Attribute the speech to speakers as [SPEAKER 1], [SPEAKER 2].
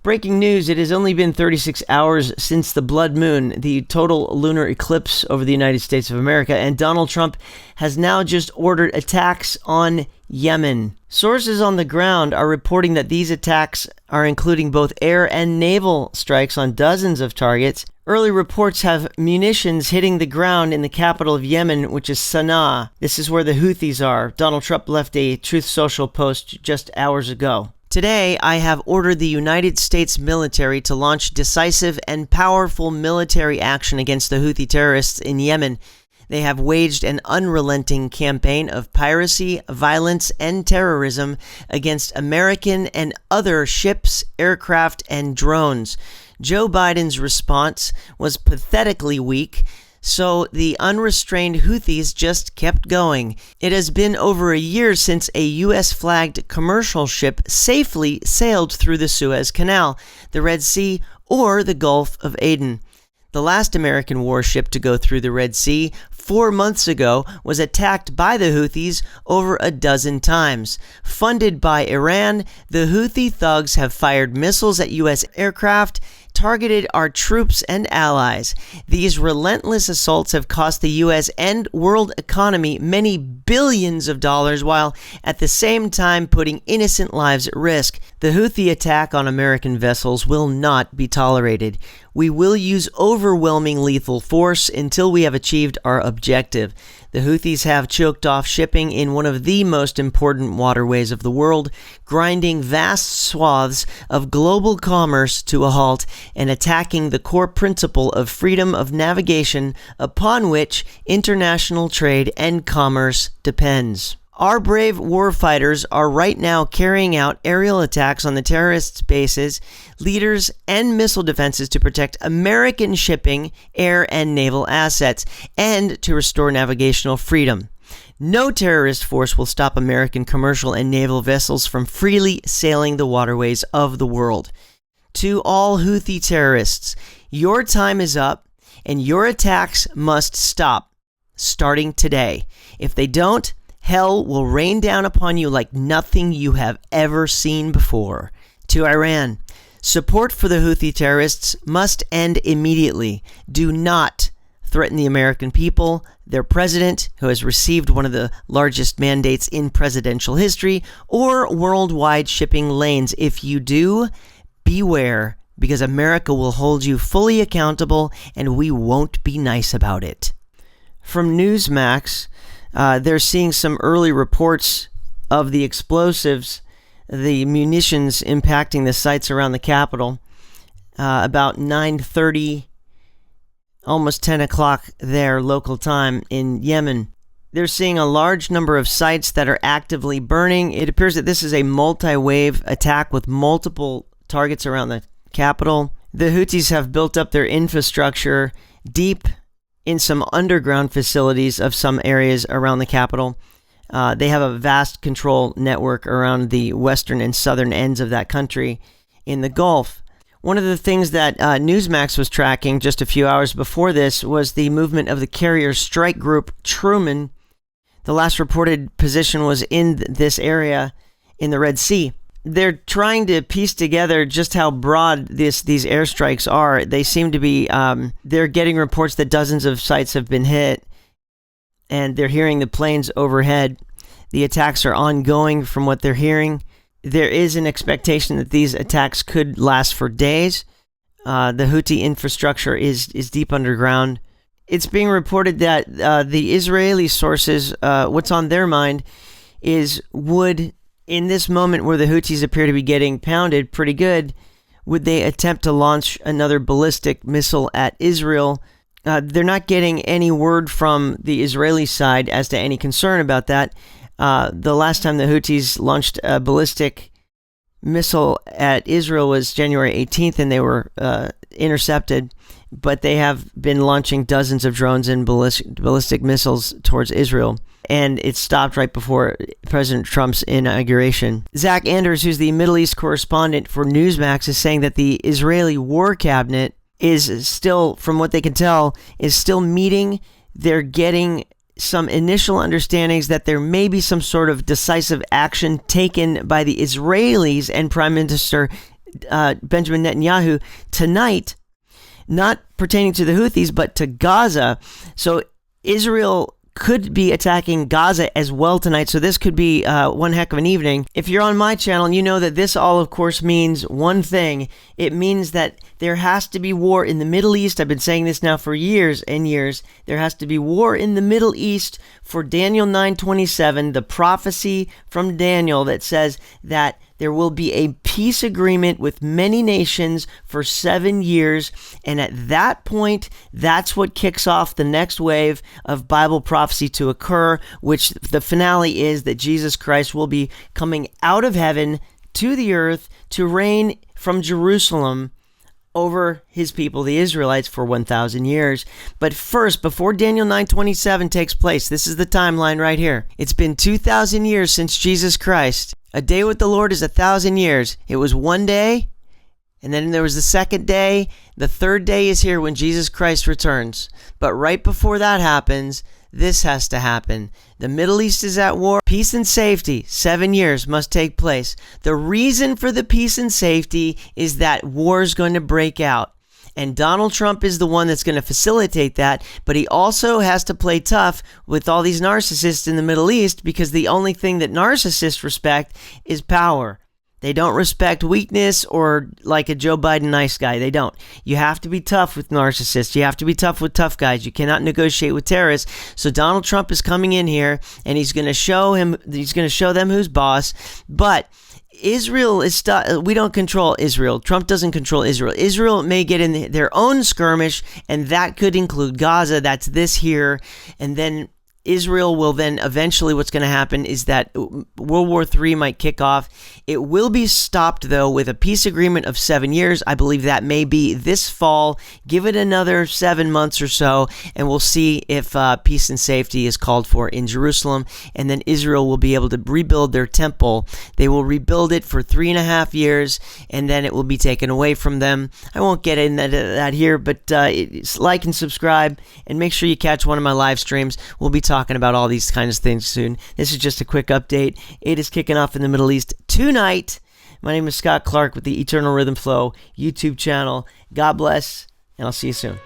[SPEAKER 1] Breaking news, it has only been 36 hours since the blood moon, the total lunar eclipse over the United States of America, and Donald Trump has now just ordered attacks on Yemen. Sources on the ground are reporting that these attacks are including both air and naval strikes on dozens of targets. Early reports have munitions hitting the ground in the capital of Yemen, which is Sana'a. This is where the Houthis are. Donald Trump left a Truth Social post just hours ago. Today, I have ordered the United States military to launch decisive and powerful military action against the Houthi terrorists in Yemen. They have waged an unrelenting campaign of piracy, violence, and terrorism against American and other ships, aircraft, and drones. Joe Biden's response was pathetically weak, so the unrestrained Houthis just kept going. It has been over a year since a U.S.-flagged commercial ship safely sailed through the Suez Canal, the Red Sea, or the Gulf of Aden. The last American warship to go through the Red Sea 4 months ago was attacked by the Houthis over a dozen times. Funded by Iran, the Houthi thugs have fired missiles at U.S. aircraft, targeted our troops and allies. These relentless assaults have cost the U.S. and world economy many billions of dollars, while at the same time putting innocent lives at risk. The Houthi attack on American vessels will not be tolerated. We will use overwhelming lethal force until we have achieved our objective. The Houthis have choked off shipping in one of the most important waterways of the world, grinding vast swaths of global commerce to a halt and attacking the core principle of freedom of navigation upon which international trade and commerce depends. Our brave warfighters are right now carrying out aerial attacks on the terrorists' bases, leaders, and missile defenses to protect American shipping, air, and naval assets, and to restore navigational freedom. No terrorist force will stop American commercial and naval vessels from freely sailing the waterways of the world. To all Houthi terrorists, your time is up, and your attacks must stop, starting today. If they don't, hell will rain down upon you like nothing you have ever seen before. To Iran, support for the Houthi terrorists must end immediately. Do not threaten the American people, their president, who has received one of the largest mandates in presidential history, or worldwide shipping lanes. If you do, beware, because America will hold you fully accountable, and we won't be nice about it. From Newsmax, they're seeing some early reports of the explosives, the munitions impacting the sites around the capital. About 9:30, almost 10 o'clock there, local time in Yemen. They're seeing a large number of sites that are actively burning. It appears that this is a multi-wave attack with multiple targets around the capital. The Houthis have built up their infrastructure deep in some underground facilities of some areas around the capital. They have a vast control network around the western and southern ends of that country in the Gulf. One of the things that Newsmax was tracking just a few hours before this was the movement of the carrier strike group Truman. The last reported position was in this area in the Red Sea. They're trying to piece together just how broad these airstrikes are. They seem to be, they're getting reports that dozens of sites have been hit, and they're hearing the planes overhead. The attacks are ongoing from what they're hearing. There is an expectation that these attacks could last for days. The Houthi infrastructure is deep underground. It's being reported that the Israeli sources, what's on their mind is would, in this moment where the Houthis appear to be getting pounded pretty good, would they attempt to launch another ballistic missile at Israel? They're not getting any word from the Israeli side as to any concern about that. The last time the Houthis launched a ballistic missile at Israel was January 18th, and they were intercepted. But they have been launching dozens of drones and ballistic missiles towards Israel. And it stopped right before President Trump's inauguration. Zach Anders, who's the Middle East correspondent for Newsmax, is saying that the Israeli war cabinet is still, from what they can tell, is still meeting. They're getting some initial understandings that there may be some sort of decisive action taken by the Israelis and Prime Minister Benjamin Netanyahu tonight, not pertaining to the Houthis, but to Gaza. So Israel could be attacking Gaza as well tonight. So this could be one heck of an evening. If you're on my channel, you know that this all, of course, means one thing. It means that there has to be war in the Middle East. I've been saying this now for years and years. There has to be war in the Middle East for Daniel 9:27, the prophecy from Daniel that says that there will be a peace agreement with many nations for 7 years. And at that point, that's what kicks off the next wave of Bible prophecy to occur, which the finale is that Jesus Christ will be coming out of heaven to the earth to reign from Jerusalem over his people, the Israelites, for 1,000 years. But first, before Daniel 9:27 takes place, this is the timeline right here. It's been 2,000 years since Jesus Christ. A day with the Lord is 1,000 years. It was one day, and then there was the second day. The third day is here when Jesus Christ returns. But right before that happens, this has to happen. The Middle East is at war. Peace and safety, 7 years must take place. The reason for the peace and safety is that war is going to break out. And Donald Trump is the one that's going to facilitate that, but he also has to play tough with all these narcissists in the Middle East, because the only thing that narcissists respect is power. They don't respect weakness or like a Joe Biden nice guy. They don't. You have to be tough with narcissists. You have to be tough with tough guys. You cannot negotiate with terrorists. So Donald Trump is coming in here and he's going to show them who's boss. But Israel is we don't control Israel. Trump doesn't control Israel. Israel may get in their own skirmish, and that could include Gaza. That's this here. And then Israel will then eventually, what's going to happen is that World War III might kick off. It will be stopped, though, with a peace agreement of 7 years. I believe that may be this fall. Give it another 7 months or so, and we'll see if peace and safety is called for in Jerusalem. And then Israel will be able to rebuild their temple. They will rebuild it for 3.5 years, and then it will be taken away from them. I won't get into that here, but like and subscribe, and make sure you catch one of my live streams. We'll be talking about all these kinds of things soon. This is just a quick update. It is kicking off in the Middle East tonight. My name is Scott Clark with the Eternal Rhythm Flow YouTube channel. God bless, and I'll see you soon.